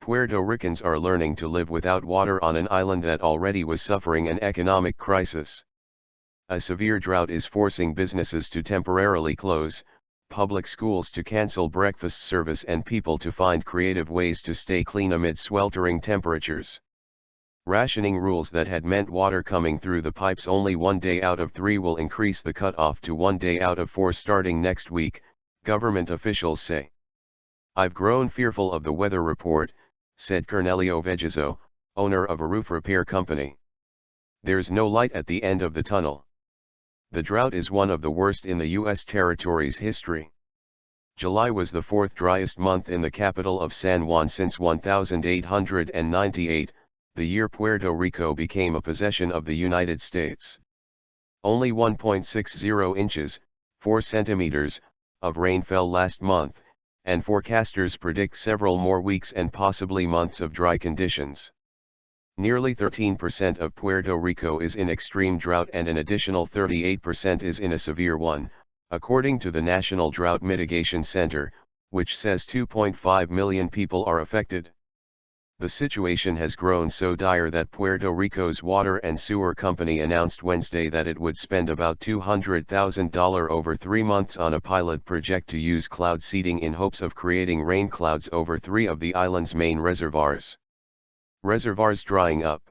Puerto Ricans are learning to live without water on an island that already was suffering an economic crisis. A severe drought is forcing businesses to temporarily close, public schools to cancel breakfast service, and people to find creative ways to stay clean amid sweltering temperatures. Rationing rules that had meant water coming through the pipes only 1 day out of 3 will increase the cutoff to 1 day out of 4 starting next week, government officials say. "I've grown fearful of the weather report," said Cornelio Vegazo, owner of a roof repair company. "There's no light at the end of the tunnel. The drought is one of the worst in the U.S. territory's history. July was the 4th driest month in the capital of San Juan since 1898, the year Puerto Rico became a possession of the United States. Only 1.60 inches, 4 centimeters, of rain fell last month, and forecasters predict several more weeks and possibly months of dry conditions. Nearly 13% of Puerto Rico is in extreme drought and an additional 38% is in a severe one, according to the National Drought Mitigation Center, which says 2.5 million people are affected. The situation has grown so dire that Puerto Rico's water and sewer company announced Wednesday that it would spend about $200,000 over 3 months on a pilot project to use cloud seeding in hopes of creating rain clouds over 3 of the island's main reservoirs. Reservoirs drying up.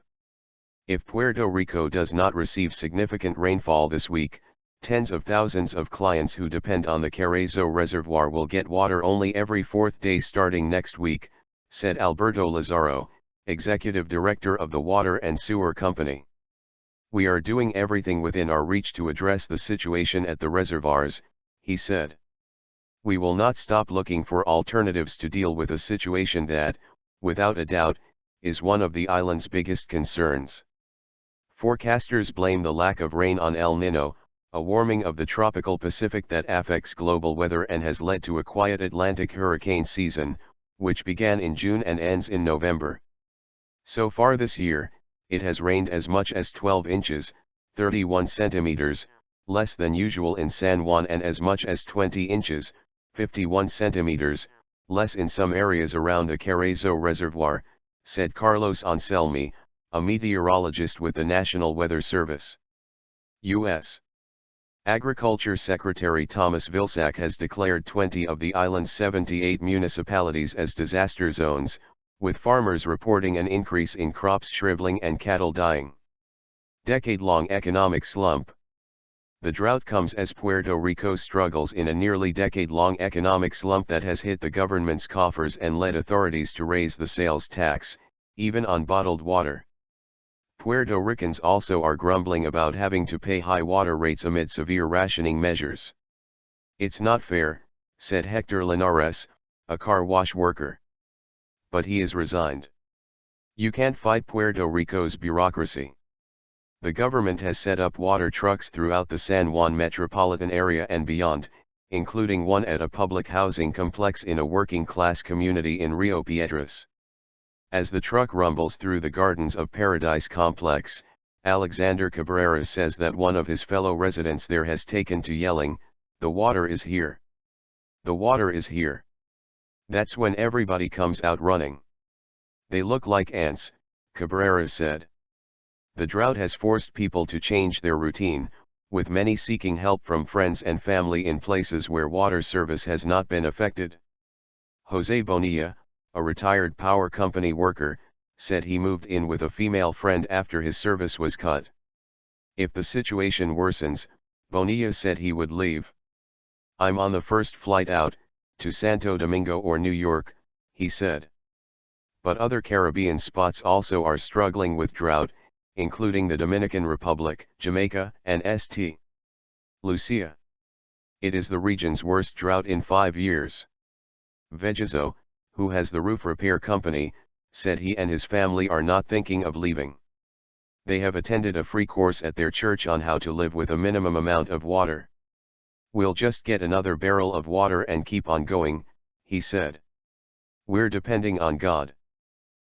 If Puerto Rico does not receive significant rainfall this week, tens of thousands of clients who depend on the Carrizo Reservoir will get water only every 4th day starting next week, said Alberto Lazaro, executive director of the Water and Sewer Company. "We are doing everything within our reach to address the situation at the reservoirs," he said. "We will not stop looking for alternatives to deal with a situation that, without a doubt, is one of the island's biggest concerns." Forecasters blame the lack of rain on El Niño, a warming of the tropical Pacific that affects global weather and has led to a quiet Atlantic hurricane season, which began in June and ends in November. So far this year, it has rained as much as 12 inches, 31 centimeters, less than usual in San Juan, and as much as 20 inches, 51 centimeters, less in some areas around the Carrizo Reservoir, said Carlos Anselmi, a meteorologist with the National Weather Service. U.S. Agriculture Secretary Thomas Vilsack has declared 20 of the island's 78 municipalities as disaster zones, with farmers reporting an increase in crops shriveling and cattle dying. Decade-long economic slump. The drought comes as Puerto Rico struggles in a nearly decade-long economic slump that has hit the government's coffers and led authorities to raise the sales tax, even on bottled water. Puerto Ricans also are grumbling about having to pay high water rates amid severe rationing measures. "It's not fair," said Hector Linares, a car wash worker. But he is resigned. "You can't fight Puerto Rico's bureaucracy. The government has set up water trucks throughout the San Juan metropolitan area and beyond, including one at a public housing complex in a working-class community in Rio Piedras. As the truck rumbles through the Gardens of Paradise complex, Alexander Cabrera says that one of his fellow residents there has taken to yelling, 'The water is here. The water is here.' That's when everybody comes out running. They look like ants," Cabrera said. The drought has forced people to change their routine, with many seeking help from friends and family in places where water service has not been affected. Jose Bonilla, a retired power company worker, said he moved in with a female friend after his service was cut. "If the situation worsens," Bonilla said, he would leave. "I'm on the first flight out, to Santo Domingo or New York," he said. But other Caribbean spots also are struggling with drought, including the Dominican Republic, Jamaica, and St. Lucia. It is the region's worst drought in 5 years. Vegazo, who has the roof repair company, said he and his family are not thinking of leaving. They have attended a free course at their church on how to live with a minimum amount of water. "We'll just get another barrel of water and keep on going," he said. "We're depending on God."